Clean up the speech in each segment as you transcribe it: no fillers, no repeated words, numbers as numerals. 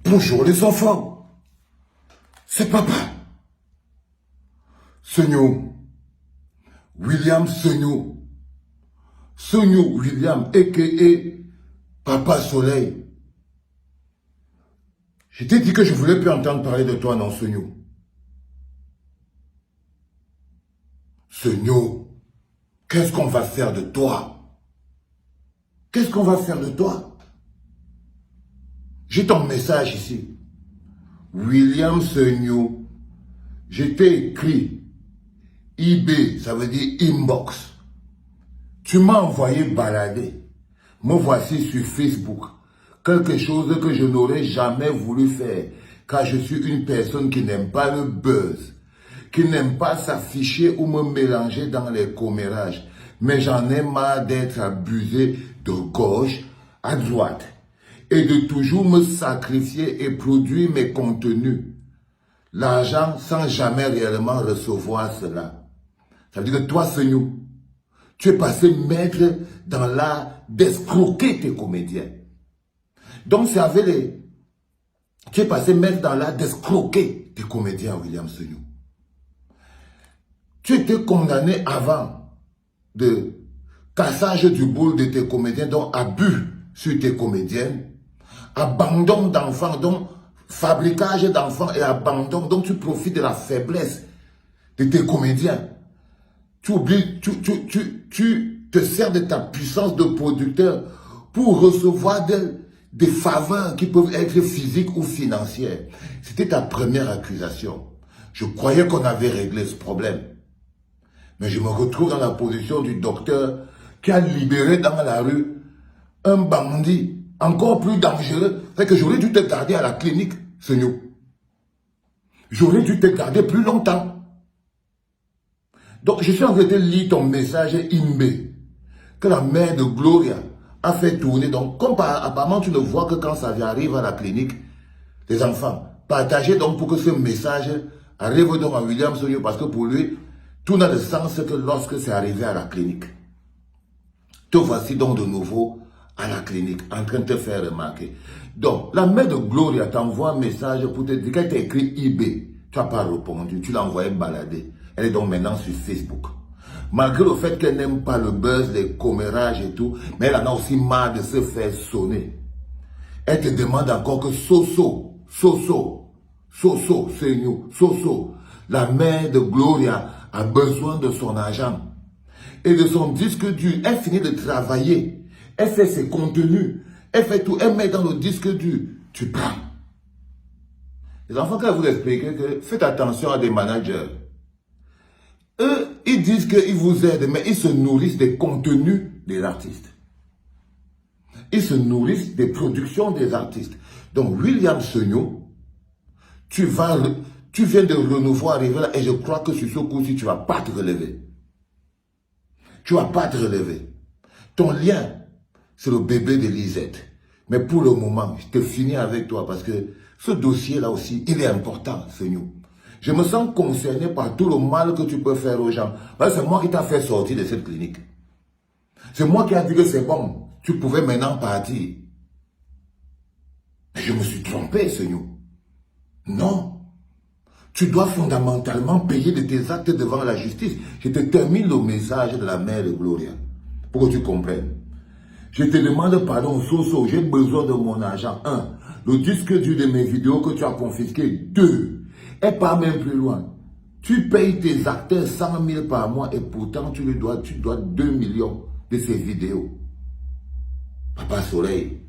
Bonjour les enfants, c'est papa. Sognou, William Sognou. Sognou William, a.k.a. Papa Soleil. Je t'ai dit que je voulais plus entendre parler de toi, non, Sognou. Sognou, qu'est-ce qu'on va faire de toi? Qu'est-ce qu'on va faire de toi? J'ai ton message ici. William Sognou, je t'ai écrit IB, ça veut dire inbox. Tu m'as envoyé balader. Me voici sur Facebook. Quelque chose que je n'aurais jamais voulu faire. Car je suis une personne qui n'aime pas le buzz. Qui n'aime pas s'afficher ou me mélanger dans les commérages. Mais j'en ai marre d'être abusé de gauche à droite. Et de toujours me sacrifier et produire mes contenus. L'argent sans jamais réellement recevoir cela. Ça veut dire que toi, Sognou, tu es passé maître dans l'art d'escroquer tes comédiens. Donc c'est avec les... Tu es passé maître dans l'art d'escroquer tes comédiens, William Sognou. Tu étais condamné avant de cassage du boule de tes comédiens, donc abus sur tes comédiennes, abandon d'enfants, donc fabricage d'enfants et abandon, donc tu profites de la faiblesse de tes comédiens. Tu oublies, tu te sers de ta puissance de producteur pour recevoir des faveurs qui peuvent être physiques ou financières. C'était ta première accusation. Je croyais qu'on avait réglé ce problème. Mais je me retrouve dans la position du docteur qui a libéré dans la rue un bandit encore plus dangereux. C'est que j'aurais dû te garder à la clinique, Sognou. J'aurais dû te garder plus longtemps. Donc, je suis en train de lire ton message IMB, que la mère de Gloria a fait tourner. Donc, comme apparemment tu ne vois que quand ça arrive à la clinique, les enfants, partagez donc pour que ce message arrive donc à William Sognou, parce que pour lui, tout n'a de sens que lorsque c'est arrivé à la clinique. Te voici donc de nouveau à la clinique, en train de te faire remarquer. Donc, la mère de Gloria t'envoie un message pour te dire qu'elle t'a écrit IB. Tu n'as pas répondu, tu l'as envoyé balader. Elle est donc maintenant sur Facebook. Malgré le fait qu'elle n'aime pas le buzz, les commérages et tout, mais elle en a aussi marre de se faire sonner. Elle te demande encore que Soso, c'est nous, Soso, la mère de Gloria a besoin de son argent et de son disque dur. Elle finit de travailler, elle fait ses contenus, elle fait tout, elle met dans le disque dur. Tu prends. Les enfants, quand vous expliquez que faites attention à des managers. Eux, ils disent qu'ils vous aident, mais ils se nourrissent des contenus des artistes. Ils se nourrissent des productions des artistes. Donc, William Sognou, tu viens de renouveau arriver là et je crois que sur ce coup-ci, tu ne vas pas te relever. Tu ne vas pas te relever. Ton lien, c'est le bébé de Lisette. Mais pour le moment, je te finis avec toi parce que ce dossier-là aussi, il est important, Sognou. Je me sens concerné par tout le mal que tu peux faire aux gens. C'est moi qui t'ai fait sortir de cette clinique. C'est moi qui ai dit que c'est bon. Tu pouvais maintenant partir. Mais je me suis trompé, Sognou. Non. Tu dois fondamentalement payer de tes actes devant la justice. Je te termine le message de la mère de Gloria. Pour que tu comprennes. Je te demande pardon, Soso. J'ai besoin de mon argent. 1. Le disque dur de mes vidéos que tu as confisqué. 2. Et pas même plus loin. Tu payes tes acteurs 100 000 par mois et pourtant tu dois 2 millions de ces vidéos. Papa Soleil,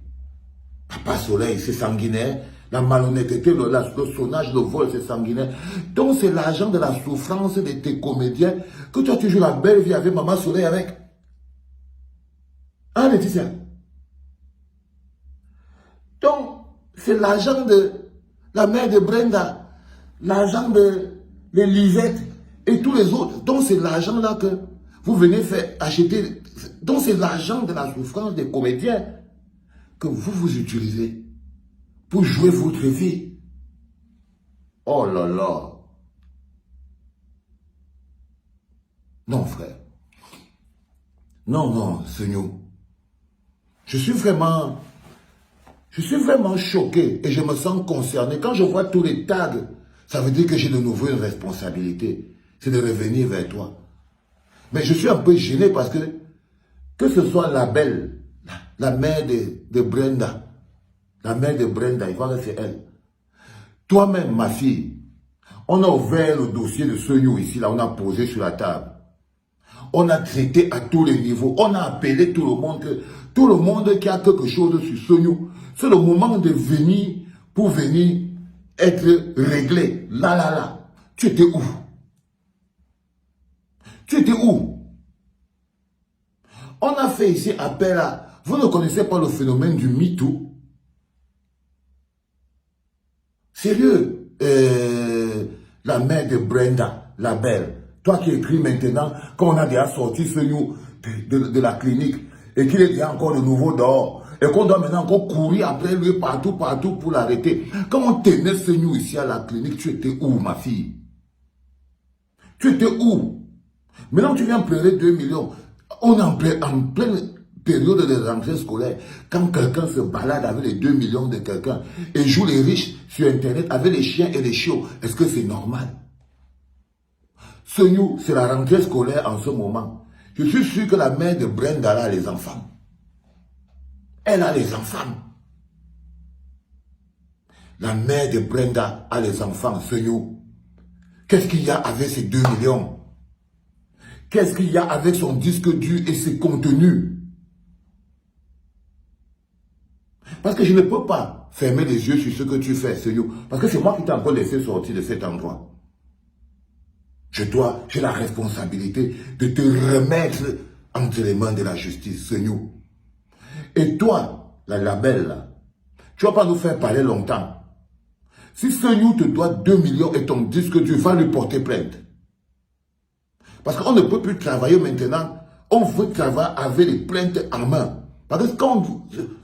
c'est sanguinaire. La malhonnêteté, le sonnage, le vol, c'est sanguinaire. Donc c'est l'argent de la souffrance de tes comédiens que tu as toujours la belle vie avec Maman Soleil avec. Hein, Laetitia? Donc, c'est l'argent de la mère de Brenda. L'argent de Lisette et tous les autres. Donc c'est l'argent là que vous venez faire acheter. Donc c'est l'argent de la souffrance des comédiens que vous utilisez pour jouer votre vie. Oh là là. Non frère. Non, Sognou. Je Je suis vraiment choqué et je me sens concerné. Quand je vois tous les tags, ça veut dire que j'ai de nouveau une responsabilité. C'est de revenir vers toi. Mais je suis un peu gêné parce que ce soit la belle, la mère de Brenda, la mère de Brenda, il croit que c'est elle. Toi-même, ma fille, on a ouvert le dossier de Sognou ici, là, on a posé sur la table. On a traité à tous les niveaux. On a appelé tout le monde. Tout le monde qui a quelque chose sur Sognou. C'est le moment de venir pour venir être réglé. Là. Tu étais où? Tu étais où? On a fait ici appel à... Vous ne connaissez pas le phénomène du MeToo? Sérieux, la mère de Brenda, la belle, toi qui écris maintenant, quand on a déjà sorti ce nous de la clinique et qu'il est déjà encore de nouveau dehors et qu'on doit maintenant encore courir après lui partout pour l'arrêter. Quand on tenait ce nous ici à la clinique, tu étais où, ma fille? Tu étais où? Maintenant, tu viens pleurer 2 millions. On est en pleine période de rentrée scolaire. Quand quelqu'un se balade avec les 2 millions de quelqu'un et joue les riches sur Internet avec les chiens et les chiots, est-ce que c'est normal? Ce nous, c'est la rentrée scolaire en ce moment. Je suis sûr que la mère de Brenda a les enfants. Elle a les enfants. La mère de Brenda a les enfants, ce nous. Qu'est-ce qu'il y a avec ces 2 millions? Qu'est-ce qu'il y a avec son disque dur et ses contenus? Parce que je ne peux pas fermer les yeux sur ce que tu fais, Seigneur. Parce que c'est moi qui t'ai encore laissé sortir de cet endroit. J'ai la responsabilité de te remettre entre les mains de la justice, Seigneur. Et toi, la belle, là, tu ne vas pas nous faire parler longtemps. Si Seigneur te doit 2 millions et ton disque dur, va lui porter plainte. Parce qu'on ne peut plus travailler maintenant. On veut travailler avec les plaintes en main. Parce que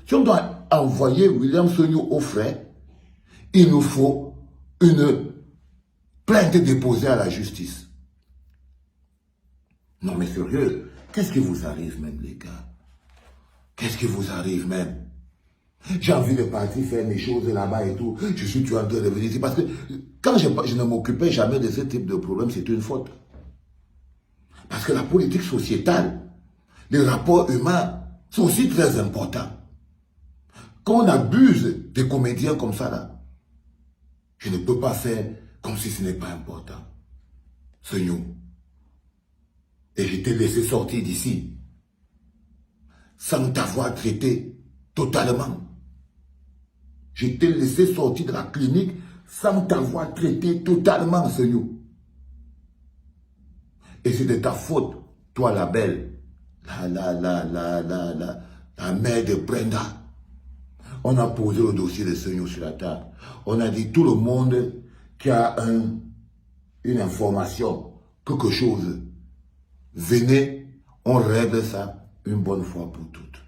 si on doit envoyer William Sognou au frais, il nous faut une plainte déposée à la justice. Non mais sérieux, qu'est-ce qui vous arrive même les gars? Qu'est-ce qui vous arrive même? J'ai envie de partir faire mes choses là-bas et tout. Je suis en train de revenir ici parce que quand je ne m'occupais jamais de ce type de problème, c'est une faute. Parce que la politique sociétale, les rapports humains sont aussi très importants. Quand on abuse des comédiens comme ça, là, je ne peux pas faire comme si ce n'est pas important. Seigneur. Et je t'ai laissé sortir d'ici sans t'avoir traité totalement. Je t'ai laissé sortir de la clinique sans t'avoir traité totalement, Seigneur. Et c'est de ta faute, toi la belle, la mère de Brenda. On a posé le dossier de Seigneur sur la table. On a dit tout le monde qui a une information, quelque chose, venez, on règle ça une bonne fois pour toutes.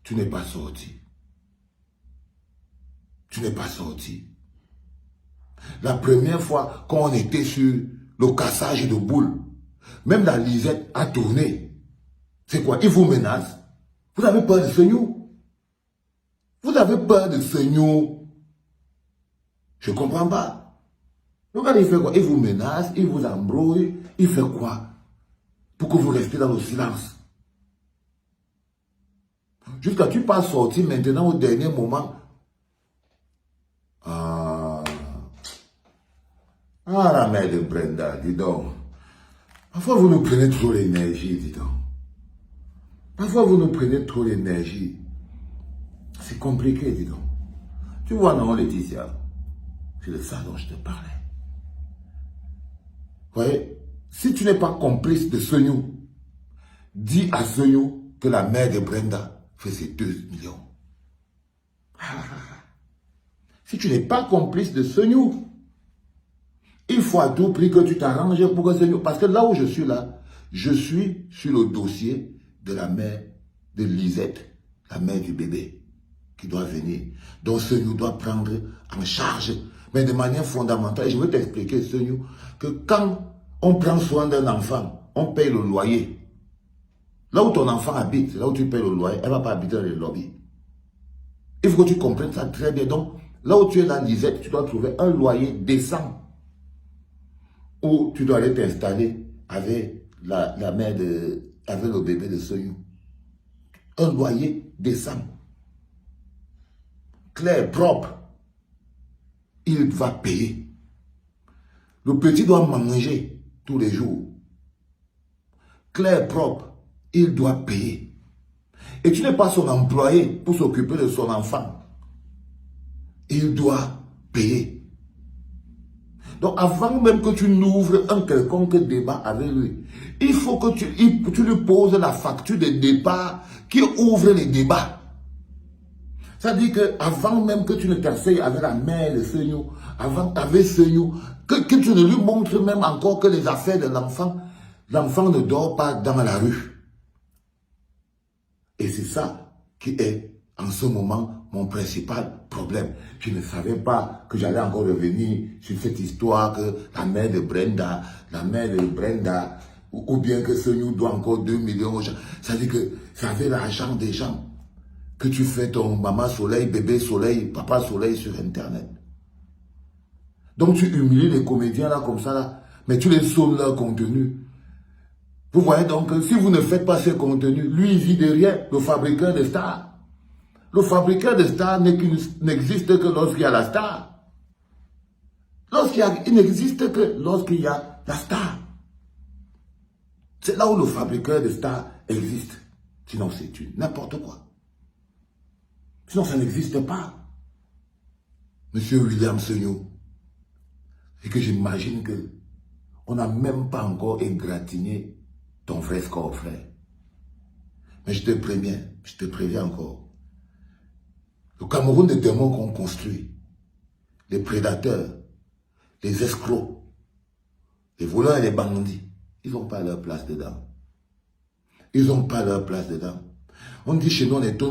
Tu n'es pas sorti. Tu n'es pas sorti. La première fois qu'on était sur le cassage de boules, même la Lisette a tourné. C'est quoi? Il vous menace? Vous avez peur de Seigneur? Vous avez peur de Seigneur? Je ne comprends pas. Regardez, il fait quoi? Il vous menace, il vous embrouille, il fait quoi? Pour que vous restiez dans le silence. Jusqu'à tu pas sortir maintenant au dernier moment. La mère de Brenda, dis donc. Parfois vous nous prenez trop l'énergie, dis donc. Parfois vous nous prenez trop l'énergie. C'est compliqué, dis donc. Tu vois, non, Laetitia, c'est de ça dont je te parlais. Vous voyez, si tu n'es pas complice de Sognou, dis à Sognou que la mère de Brenda fait ses 2 millions. Si tu n'es pas complice de Sognou, il faut à tout prix que tu t'arranges pour que Sognou... Parce que là où je suis là, je suis sur le dossier de la mère de Lisette, la mère du bébé, qui doit venir. Donc Sognou doit prendre en charge, mais de manière fondamentale. Et je veux t'expliquer, Sognou, que quand on prend soin d'un enfant, on paye le loyer. Là où ton enfant habite, là où tu payes le loyer, elle ne va pas habiter dans les lobbies. Il faut que tu comprennes ça très bien. Donc, là où tu es là, Lisette, tu dois trouver un loyer décent où tu dois aller t'installer avec la mère avec le bébé de Soyou. Un loyer décent, clair, propre. Il va payer. Le petit doit manger tous les jours. Clair, propre, il doit payer. Et tu n'es pas son employé pour s'occuper de son enfant. Il doit payer. Donc avant même que tu n'ouvres un quelconque débat avec lui, il faut que tu lui poses la facture de départ qui ouvre les débats. Ça dit que avant même que tu ne t'asseyes avec la mère de Seigneur, avec Seigneur, que tu ne lui montres même encore que les affaires de l'enfant ne dort pas dans la rue. Et c'est ça qui est en ce moment mon principal problème. Je ne savais pas que j'allais encore revenir sur cette histoire que la mère de Brenda, ou bien que Seigneur doit encore 2 millions aux gens. Ça dit que ça avait l'argent des gens. Que tu fais ton maman soleil, bébé soleil, papa soleil sur Internet. Donc tu humilies les comédiens là comme ça là, mais tu les sauves leur contenu. Vous voyez donc, si vous ne faites pas ce contenu, lui il vit derrière, le fabricant de stars. Le fabricant de stars n'existe que lorsqu'il y a la star. Il n'existe que lorsqu'il y a la star. C'est là où le fabricant de stars existe. Sinon c'est n'importe quoi. Sinon ça n'existe pas. Monsieur William Seigneur. Et que j'imagine que on n'a même pas encore égratigné ton vrai score, frère. Mais je te préviens encore. Le Cameroun des démons qu'on construit, les prédateurs, les escrocs, les voleurs et les bandits, ils n'ont pas leur place dedans. Ils n'ont pas leur place dedans. On dit chez nous, on est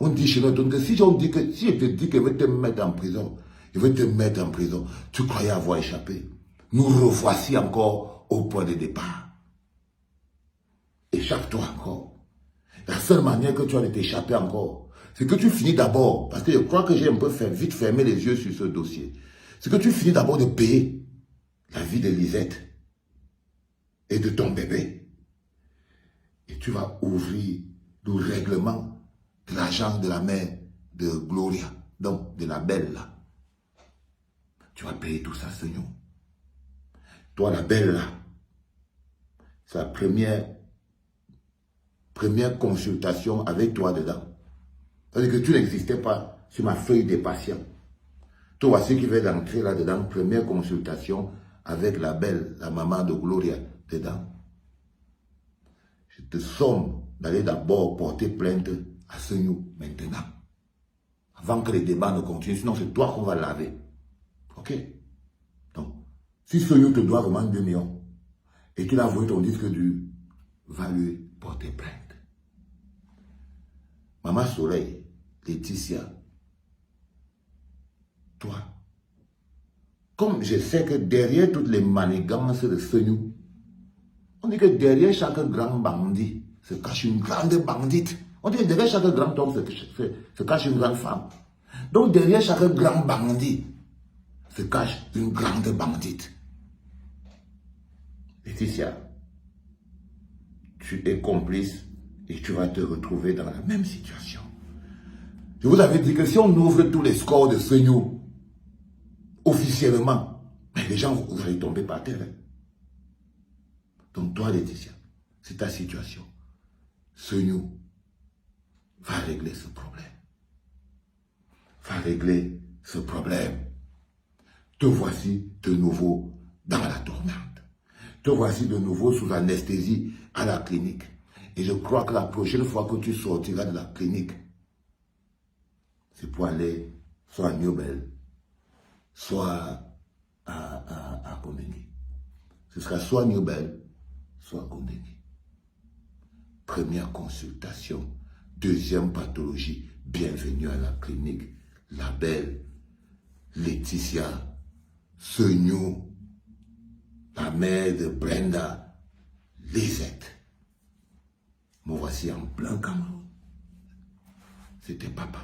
on dit chez nous que si je te dis qu'il veut te mettre en prison, tu croyais avoir échappé. Nous revoici encore au point de départ. Échappe-toi encore. La seule manière que tu as de t'échapper encore, c'est que tu finis d'abord, parce que je crois que j'ai un peu vite fermé les yeux sur ce dossier, c'est que tu finis d'abord de payer la vie de Lisette et de ton bébé. Et tu vas ouvrir le règlement de l'argent de la mère de Gloria, donc de la belle là. Tu vas payer tout ça, Seigneur. Toi, la belle là, c'est la première consultation avec toi dedans. C'est-à-dire que tu n'existais pas sur ma feuille des patients. Toi, voici qui va d'entrer là-dedans, première consultation avec la belle, la maman de Gloria, dedans. Je te somme d'aller d'abord porter plainte à Seigneur maintenant. Avant que les débats ne continuent, sinon c'est toi qu'on va laver. Ok? Donc, si Seigneur te doit vraiment 2 millions, et qu'il a volé ton disque dur, va lui porter plainte. Maman Soleil, Laetitia, toi, comme je sais que derrière toutes les manigances de Seigneur, on dit que derrière chaque grand bandit se cache une grande bandite. On dit que derrière chaque grand homme se cache une grande femme. Donc derrière chaque grand bandit se cache une grande bandite. Laetitia, tu es complice et tu vas te retrouver dans la même situation. Je vous avais dit que si on ouvre tous les scores de Seigneur officiellement, mais les gens, vous allez tomber par terre. Donc toi, Laetitia, c'est ta situation. Seigneur va régler ce problème. Va régler ce problème. Te voici de nouveau dans la tourmente. Te voici de nouveau sous anesthésie à la clinique. Et je crois que la prochaine fois que tu sortiras de la clinique, c'est pour aller soit à Newbel, soit à Kondeni. Ce sera soit Newbel, soit Kondeni. Première consultation, deuxième pathologie, bienvenue à la clinique. La belle Laetitia Seigneur, la mère de Brenda Lisette. Me voici en plein Cameroun. C'était papa.